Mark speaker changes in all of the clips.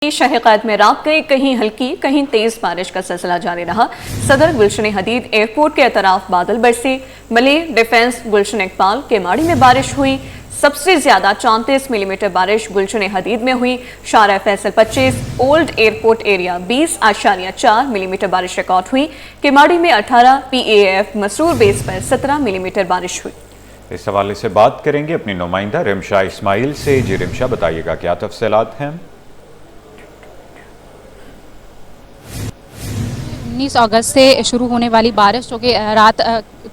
Speaker 1: शहक़ात में रात गई कहीं हल्की कहीं तेज बारिश का सिलसिला जारी रहा। सदर गुलशन हदीद एयरपोर्ट के अतराफ बादल बरसे। मलिक डिफेंस गुलशन इकबाल केमाड़ी में बारिश हुई। सबसे ज्यादा 34 मिलीमीटर बारिश गुलशन हदीद में हुई। शारा Faisal 25, old airport area 20.4 millimetre बारिश रिकॉर्ड हुई। केमाड़ी में 18, PAF मसरूर बेस पर 17 मिलीमीटर बारिश हुई।
Speaker 2: इस हवाले से बात करेंगे अपनी नुमाइंदा रिमशा इस्माइल से। जी रिमशा, बताइएगा क्या तफसीलात हैं।
Speaker 3: 19 अगस्त से शुरू होने वाली बारिश जो कि रात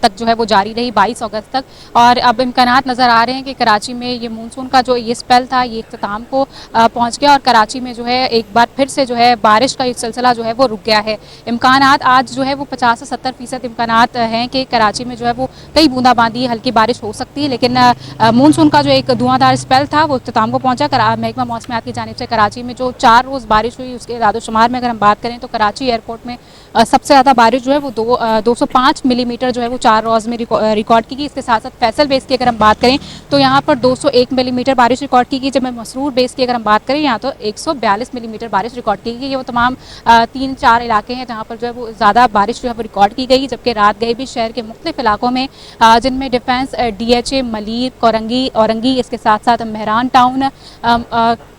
Speaker 3: तक जो है वो जारी रही 22 अगस्त तक, और अब इम्कानात नज़र आ रहे हैं कि कराची में ये मानसून का जो ये स्पेल था ये इख्तिताम को पहुंच गया और कराची में जो है एक बार फिर से जो है बारिश का एक सिलसिला जो है वो रुक गया है। इम्कानात आज जो है वो 50 से 70% इम्कानात हैं कि कराची में जो है वो कई बूंदाबांदी हल्की बारिश हो सकती है, लेकिन मानसून का जो एक धुआंधार स्पेल था वो इख्तिताम को पहुँचा। महकमा मौसमियात की जानिब से कराची में जो 4 रोज़ बारिश हुई उसके इदाद-ओ-शुमार में अगर हम बात करें तो कराची एयरपोर्ट में सबसे ज़्यादा बारिश जो है वो 205 मिलीमीटर जो है वो 4 रोज़ में रिकॉर्ड की गई। इसके साथ साथ फैसल बेस की अगर हम बात करें तो यहाँ पर 201 मिलीमीटर बारिश रिकॉर्ड की गई। जब मैं मसरूर बेस की अगर हम बात करें यहाँ तो 142 मिलीमीटर बारिश रिकॉर्ड की गई। ये वो तमाम 3-4 इलाके हैं जहाँ पर जो है वो ज़्यादा बारिश जो है वो रिकॉर्ड की गई, जबकि रात गए भी शहर के मुख्तलिफ इलाकों में जिनमें डिफेंस, DHA, मलिर, कोरंगी, औरंगी, इसके साथ साथ मेहरान टाउन,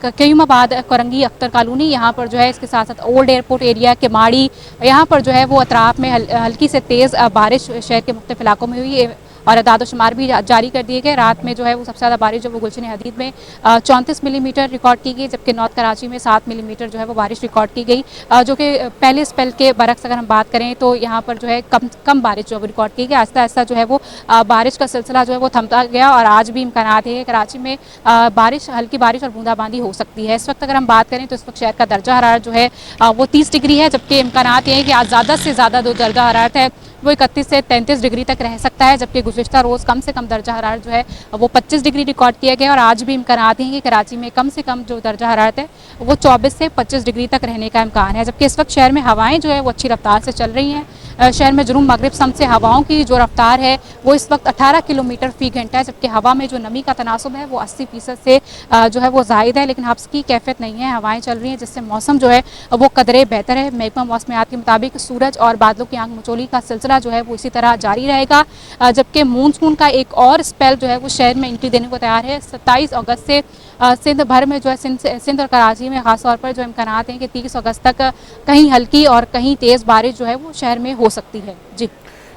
Speaker 3: क्यूमाबाद, कोरंगी, अख्तर कॉलोनी, यहाँ पर जो है इसके साथ साथ ओल्ड एयरपोर्ट एरिया, केमाड़ी, यहाँ पर जो है वो अतराफ में हल्की से तेज़ बारिश शहर के मुख्तलिफ इलाकों में हुई है और इदाद-ओ-शुमार भी जारी कर दिए गए। रात में जो है वो सबसे ज़्यादा बारिश जो वो गुलशन हदीद में 34 मिलीमीटर रिकॉर्ड की गई, जबकि नॉर्थ कराची में 7 मिलीमीटर जो है वो बारिश रिकॉर्ड की गई, जो कि पहले स्पेल के बरक्स अगर हम बात करें तो यहाँ पर जो है कम बारिश जो है वो रिकॉर्ड की गई। आहिस्ता आहिस्ता जो है वो बारिश का सिलसिला जो है वो थमता गया और आज भी इम्कानात है कराची में हल्की बारिश और बूंदाबांदी हो सकती है। इस वक्त अगर हम बात करें तो इस वक्त शहर का दर्जा हरारत जो है वो 30 डिग्री है, जबकि इम्कानात ये है कि आज ज़्यादा से ज़्यादा जो दर्जा हरारत है वो 31 से 33 डिग्री तक रह सकता है, जबकि गुज़िश्ता रोज़ कम से कम दर्जा हरारत जो है वो 25 डिग्री रिकॉर्ड किया गया और आज भी इम्कानात हैं कि कराची में कम से कम जो दर्जा हरारत है वो 24 से 25 डिग्री तक रहने का इम्कान है। जबकि इस वक्त शहर में हवाएं जो है वो अच्छी रफ्तार से चल रही हैं। शहर में जुनूब मगरिब सम से हवाओं की जो रफ्तार है वो इस वक्त 18 किलोमीटर फ़ी घंटा है, जबकि हवा में जो नमी का तनासुब है वो 80% से जो है वो ज़ायद है, लेकिन हब्स की कैफियत नहीं है। हवाएं चल रही हैं जिससे मौसम जो है वो कदरे बेहतर है। महकमा मौसमियात के मुताबिक सूरज और बादलों की आंख मचोली का सिलसिला जो है वो इसी तरह जारी रहेगा, जबकि मानसून का एक और स्पेल जो है वो शहर में एंट्री देने को तैयार है। 27 अगस्त से सिंध भर में जो है सिंध और कराची में ख़ास तौर पर जो इम्कानात हैं कि 30 अगस्त तक कहीं हल्की और कहीं तेज़ बारिश जो है वो शहर में हो सकती है। जी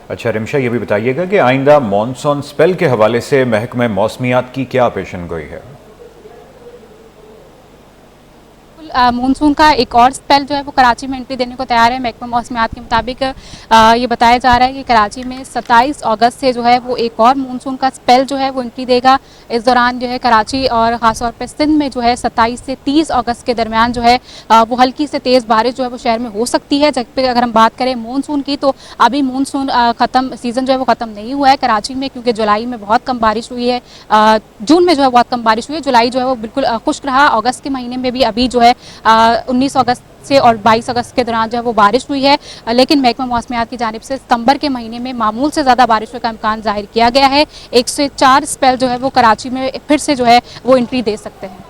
Speaker 2: अच्छा रिमशा, ये भी बताइएगा कि आइंदा मॉनसून स्पेल के हवाले से महकमा मौसमियात की क्या पेशन गोई है।
Speaker 3: मानसून का एक और स्पेल जो है वो कराची में एंट्री देने को तैयार है। महकमा मौसमियात के मुताबिक ये बताया जा रहा है कि कराची में 27 अगस्त से जो है वो एक और मानसून का स्पेल जो है वो एंट्री देगा। इस दौरान जो है कराची और ख़ास तौर पर सिंध में जो है 27 से 30 अगस्त के दरमियान जो है वो हल्की से तेज़ बारिश जो है वो शहर में हो सकती है। जबकि अगर हम बात करें मानसून की तो अभी मानसून सीज़न जो है वो ख़त्म नहीं हुआ है कराची में, क्योंकि जुलाई में बहुत कम बारिश हुई है, जून में जो है बहुत कम बारिश हुई है, जुलाई जो है वो बिल्कुल खुश्क रहा। अगस्त के महीने में भी अभी जो है 19 अगस्त से और 22 अगस्त के दौरान जो है वो बारिश हुई है, लेकिन महकमा मौसमियात की जानिब से सितंबर के महीने में मामूल से ज़्यादा बारिश का इम्कान जाहिर किया गया है। 1 से 4 स्पेल जो है वो कराची में फिर से जो है वो एंट्री दे सकते हैं।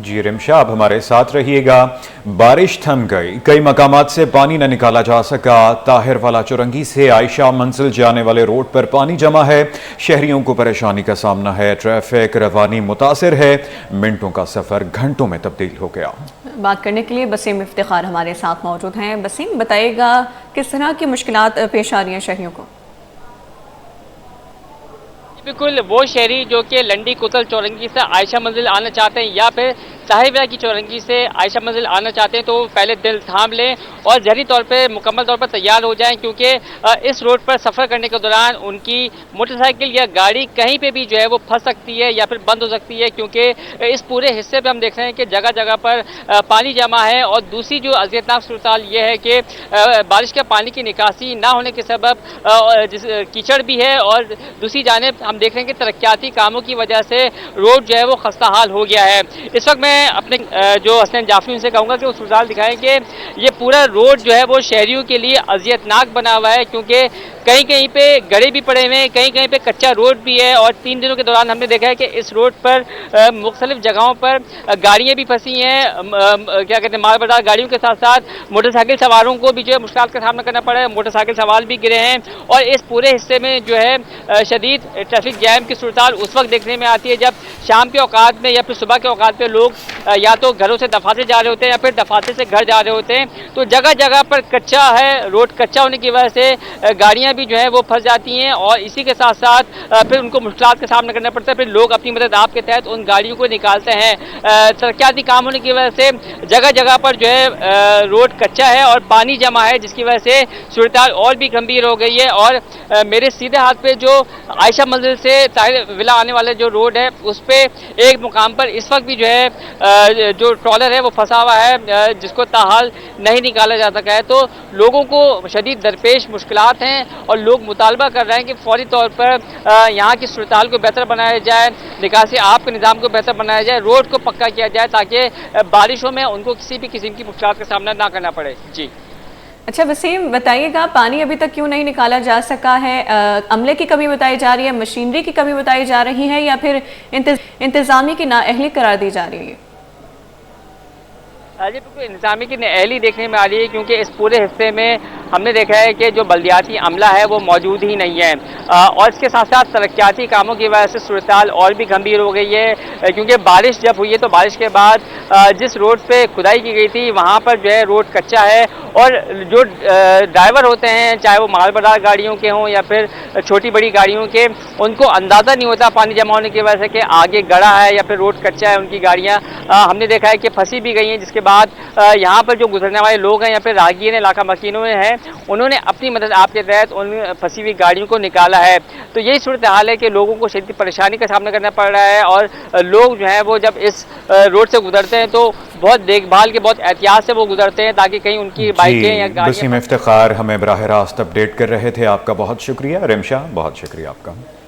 Speaker 3: जी
Speaker 2: रिमशा, आप हमारे साथ रहिएगा। बारिश थम गई, कई मकामात से पानी न निकाला जा सका। ताहिर वाला चौरंगी से आयशा मंजिल जाने वाले रोड पर पानी जमा है, शहरियों को परेशानी का सामना है। ट्रैफिक रवानी मुतासिर है, मिनटों का सफ़र घंटों में तब्दील हो गया।
Speaker 1: बात करने के लिए बसीम इफ्तिखार हमारे साथ मौजूद हैं। बसीम, बताइएगा किस तरह की मुश्किलात पेश आ रही हैं शहरियों को।
Speaker 4: बिल्कुल वो शहरी जो कि लंडी कोतल चौरंगी से आयशा मंजिल आना चाहते हैं या फिर साहिबरा की चौरंगी से आयशा मंजिल आना चाहते हैं तो पहले दिल थाम लें और जहरी तौर पे मुकम्मल तौर पर तैयार हो जाएं, क्योंकि इस रोड पर सफ़र करने के दौरान उनकी मोटरसाइकिल या गाड़ी कहीं पे भी जो है वो फंस सकती है या फिर बंद हो सकती है, क्योंकि इस पूरे हिस्से पे हम देख रहे हैं कि जगह जगह पर पानी जमा है। और दूसरी जो अज़ियतनाक सूरत ये है कि बारिश के पानी की निकासी ना होने के सबब कीचड़ भी है और दूसरी जानिब हम देख रहे हैं कि तरक्याती कामों की वजह से रोड जो है वो खस्ता हाल हो गया है। इस वक्त मैं अपने जो हसन जाफरी उनसे कहूँगा कि वो सुजाल दिखाएं कि ये पूरा रोड जो है वो शहरियों के लिए अजियतनाक बना हुआ है, क्योंकि कहीं कहीं पे गड्ढे भी पड़े हुए हैं, कहीं कहीं पे कच्चा रोड भी है। और 3 दिनों के दौरान हमने देखा है कि इस रोड पर मुख्तलिफ जगहों पर गाड़ियाँ भी फंसी हैं। क्या कहते हैं, मालबरदार गाड़ियों के साथ साथ मोटरसाइकिल सवारों को भी जो है मुश्किल का सामना करना पड़ा है। मोटरसाइकिल सवार भी गिरे हैं। और इस पूरे हिस्से में जो है शदीद ट्रैफिक जैम की सूरत उस वक्त देखने में आती है जब शाम के औकात में या फिर सुबह के औकात पे लोग या तो घरों से दफाते जा रहे होते हैं या फिर दफाते से घर जा रहे होते हैं। तो जगह जगह पर कच्चा है, रोड कच्चा होने की वजह से गाड़ियां भी जो है वो फंस जाती हैं और इसी के साथ साथ फिर उनको मुश्किलात का सामना करना पड़ता है। फिर लोग अपनी मदद आप के तहत उन गाड़ियों को निकालते हैं। तरक्याती काम होने की वजह से जगह जगह पर जो है रोड कच्चा है और पानी जमा है, जिसकी वजह से सूरत और भी गंभीर हो गई है। और मेरे सीधे हाथ पे जो आयशा मंजिल से ताहिर विला आने वाले जो रोड है उस पे एक मुकाम पर इस वक्त भी जो है जो ट्रॉलर है वो फंसा हुआ है, जिसको ताहाल नहीं निकाला जा सका है। तो लोगों को शदीद दरपेश मुश्किलात हैं और लोग मुतालबा कर रहे हैं कि फौरी तौर पर यहाँ की सूरत हाल को बेहतर बनाया जाए, निकासी आप के निज़ाम को बेहतर बनाया जाए, रोड को पक्का किया जाए ताकि बारिशों में उनको किसी भी किस्म की मुश्किलात का सामना ना करना पड़े। जी
Speaker 1: अच्छा वसीम, बताइएगा पानी अभी तक क्यों नहीं निकाला जा सका है? अमले की कमी बताई जा रही है, मशीनरी की कमी बताई जा रही है, या फिर इंतजामी की नाअहली करार दी जा रही है?
Speaker 4: जी बिल्कुल इंतजामी की नाअहली देखने में आ रही है, क्योंकि इस पूरे हिस्से में हमने देखा है कि जो बल्दियाती अमला है वो मौजूद ही नहीं है। और इसके साथ साथ तरक्याती कामों की वजह से सूरत हाल और भी गंभीर हो गई है, क्योंकि बारिश जब हुई है तो बारिश के बाद जिस रोड पे खुदाई की गई थी वहाँ पर जो है रोड कच्चा है और जो ड्राइवर होते हैं, चाहे वो मालबरदार गाड़ियों के हों या फिर छोटी बड़ी गाड़ियों के, उनको अंदाज़ा नहीं होता पानी जमा होने की वजह से कि आगे गड़ा है या फिर रोड कच्चा है। उनकी गाड़ियाँ हमने देखा है कि फंसी भी गई हैं, जिसके बाद यहाँ पर जो गुजरने वाले लोग हैं या फिर राहगीर इलाका मकीनों में हैं, उन्होंने अपनी मदद आपके तहत उन फंसी हुई गाड़ियों को निकाला है। तो यही सूरत हाल है कि लोगों को शदीद परेशानी का सामना करना पड़ रहा है और लोग जो हैं वो जब इस रोड से गुजरते हैं तो बहुत देखभाल के, बहुत एहतियात से वो गुजरते हैं ताकि कहीं उनकी बाइकें या गाड़ियाँ।
Speaker 2: वसीम इफ्तिखार हमें बराह रास्त अपडेट कर रहे थे, आपका बहुत शुक्रिया। रिमशा, बहुत शुक्रिया आपका।